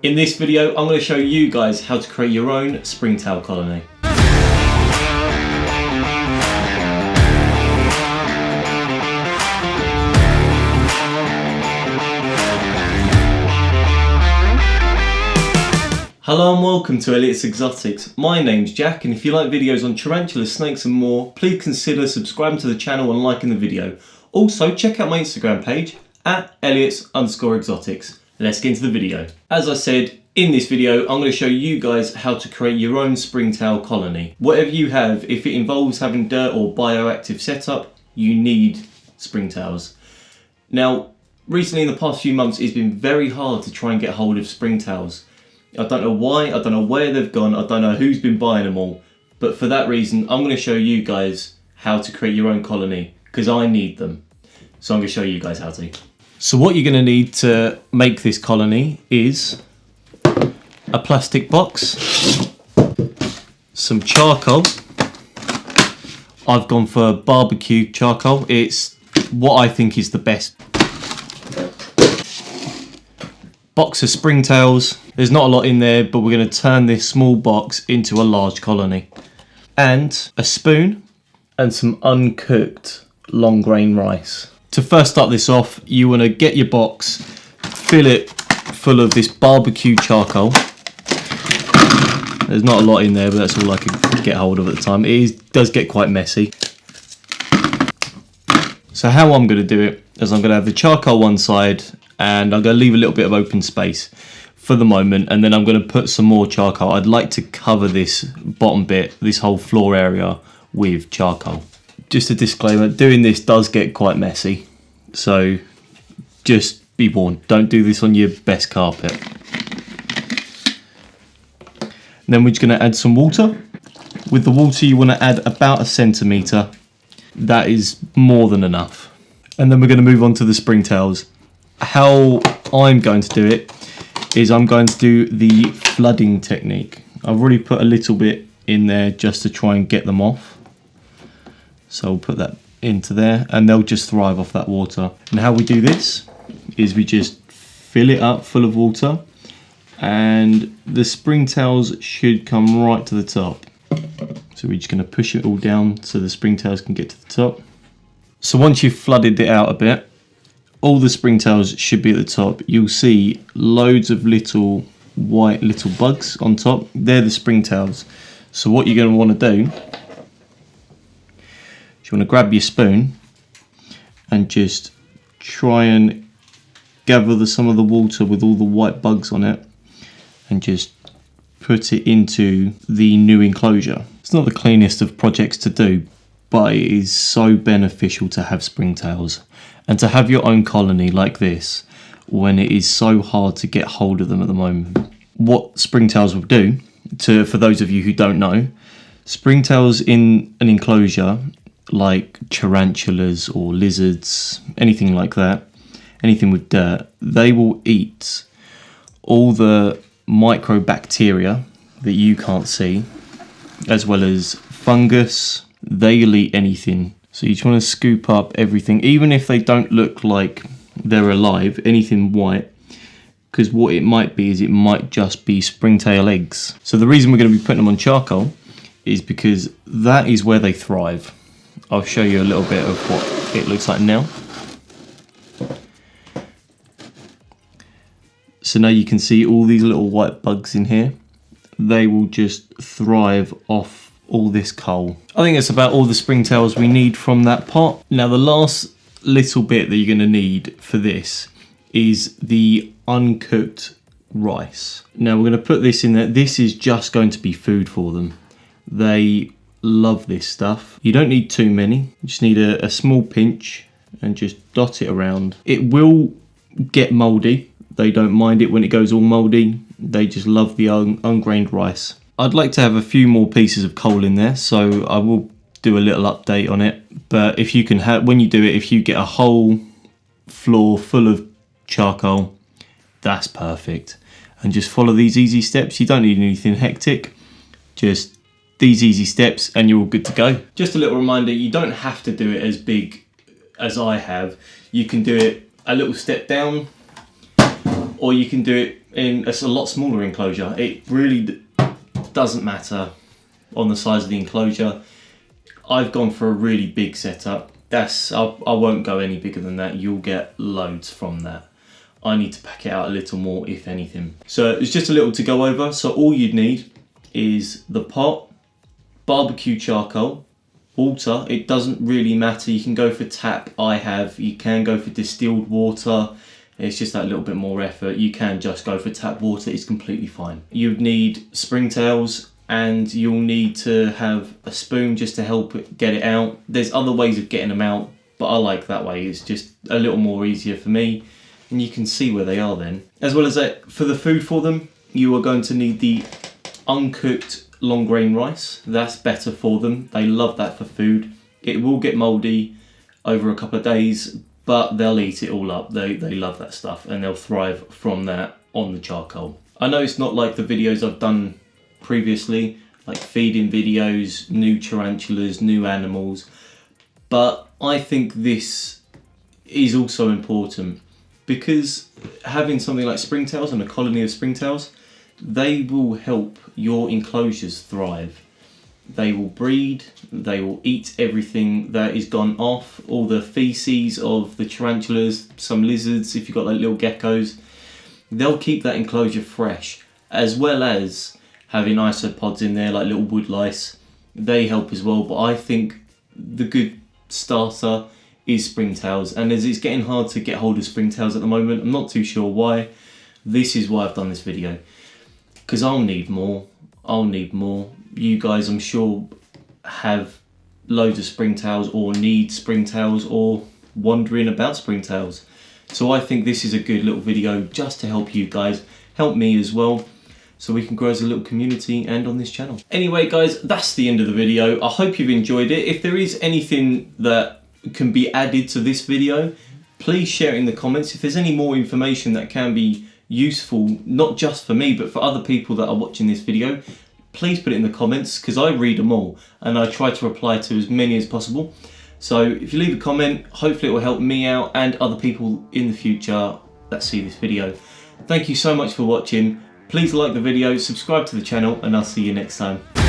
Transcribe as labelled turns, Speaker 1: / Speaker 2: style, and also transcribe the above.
Speaker 1: In this video, I'm going to show you guys how to create your own springtail colony. Hello and welcome to Elliotts Exotics. My name's Jack, and if you like videos on tarantulas, snakes and more, please consider subscribing to the channel and liking the video. Also, check out my Instagram page at Elliotts_exotics. Let's get into the video. As I said, in this video, I'm going to show you guys how to create your own springtail colony. Whatever you have, if it involves having dirt or bioactive setup, you need springtails. Now, recently in the past few months, it's been very hard to try and get hold of springtails. I don't know why, I don't know where they've gone, I don't know who's been buying them all. But for that reason, I'm going to show you guys how to create your own colony, because I need them. So I'm going to show you guys how to. So what you're going to need to make this colony is a plastic box, some charcoal. I've gone for barbecue charcoal. It's what I think is the best. Box of springtails. There's not a lot in there, but we're going to turn this small box into a large colony. And a spoon and some uncooked long grain rice. To first start this off, you want to get your box, fill it full of this barbecue charcoal. There's not a lot in there, but that's all I could get hold of at the time. It does get quite messy. So how I'm going to do it is I'm going to have the charcoal one side, and I'm going to leave a little bit of open space for the moment, and then I'm going to put some more charcoal. I'd like to cover this bottom bit, this whole floor area, with charcoal. Just a disclaimer, doing this does get quite messy, so just be warned, don't do this on your best carpet. And then we're just going to add some water. With the water you want to add about 1 centimetre, that is more than enough. And then we're going to move on to the springtails. How I'm going to do it is I'm going to do the flooding technique. I've already put a little bit in there just to try and get them off. So we'll put that into there and they'll just thrive off that water. And how we do this is we just fill it up full of water, and the springtails should come right to the top. So we're just going to push it all down so the springtails can get to the top. So once you've flooded it out a bit, all the springtails should be at the top. You'll see loads of little white little bugs on top. They're the springtails. So what you're going to want to do, you want to grab your spoon and just try and gather some of the water with all the white bugs on it and just put it into the new enclosure. It's not the cleanest of projects to do, but it is so beneficial to have springtails and to have your own colony like this when it is so hard to get hold of them at the moment. What springtails will do, for those of you who don't know, springtails in an enclosure like tarantulas or lizards, anything like that, anything with dirt, they will eat all the microbacteria that you can't see, as well as fungus. They'll eat anything. So you just want to scoop up everything, even if they don't look like they're alive, anything white, because what it might be is it might just be springtail eggs. So the reason we're going to be putting them on charcoal is because that is where they thrive. I'll show you a little bit of what it looks like now. So now you can see all these little white bugs in here. They will just thrive off all this coal. I think that's about all the springtails we need from that pot. Now the last little bit that you're going to need for this is the uncooked rice. Now we're going to put this in there. This is just going to be food for them. They love this stuff. You don't need too many. You just need a small pinch and just dot it around. It will get mouldy. They don't mind it when it goes all mouldy. They just love the ungrained rice. I'd like to have a few more pieces of coal in there, so I will do a little update on it. But if you can have, when you do it, if you get a whole floor full of charcoal, that's perfect. And just follow these easy steps. You don't need anything hectic. Just these easy steps and you're all good to go. Just a little reminder, you don't have to do it as big as I have. You can do it a little step down, or you can do it it's a lot smaller enclosure. It really doesn't matter on the size of the enclosure. I've gone for a really big setup. I won't go any bigger than that. You'll get loads from that. I need to pack it out a little more, if anything. So it's just a little to go over. So all you'd need is the pot, barbecue charcoal, water. It doesn't really matter. You can go for tap. You can go for distilled water. It's just that little bit more effort. You can just go for tap water. It's completely fine. You'd need springtails, and you'll need to have a spoon just to help get it out. There's other ways of getting them out, but I like that way. It's just a little more easier for me, and you can see where they are then. As well as that, for the food for them, you are going to need the uncooked long grain rice. That's better for them. They love that for food. It will get mouldy over a couple of days, but they'll eat it all up. They love that stuff, and they'll thrive from that on the charcoal. I know it's not like the videos I've done previously, like feeding videos, new tarantulas, new animals, but I think this is also important, because having something like springtails and a colony of springtails, they will help your enclosures thrive. They will breed, they will eat everything that is gone off, all the feces of the tarantulas, some lizards, if you've got like little geckos. They'll keep that enclosure fresh, as well as having isopods in there, like little wood lice. They help as well, but I think the good starter is springtails, and as it's getting hard to get hold of springtails at the moment, I'm not too sure why. This is why I've done this video, because I'll need more. You guys, I'm sure, have loads of springtails, or need springtails, or wondering about springtails. So I think this is a good little video just to help you guys, help me as well, so we can grow as a little community and on this channel. Anyway guys, that's the end of the video. I hope you've enjoyed it. If there is anything that can be added to this video, please share it in the comments. If there's any more information that can be useful, not just for me, but for other people that are watching this video, please put it in the comments, because I read them all and I try to reply to as many as possible. So if you leave a comment, hopefully it will help me out and other people in the future that see this video. Thank you so much for watching. Please like the video, subscribe to the channel, and I'll see you next time.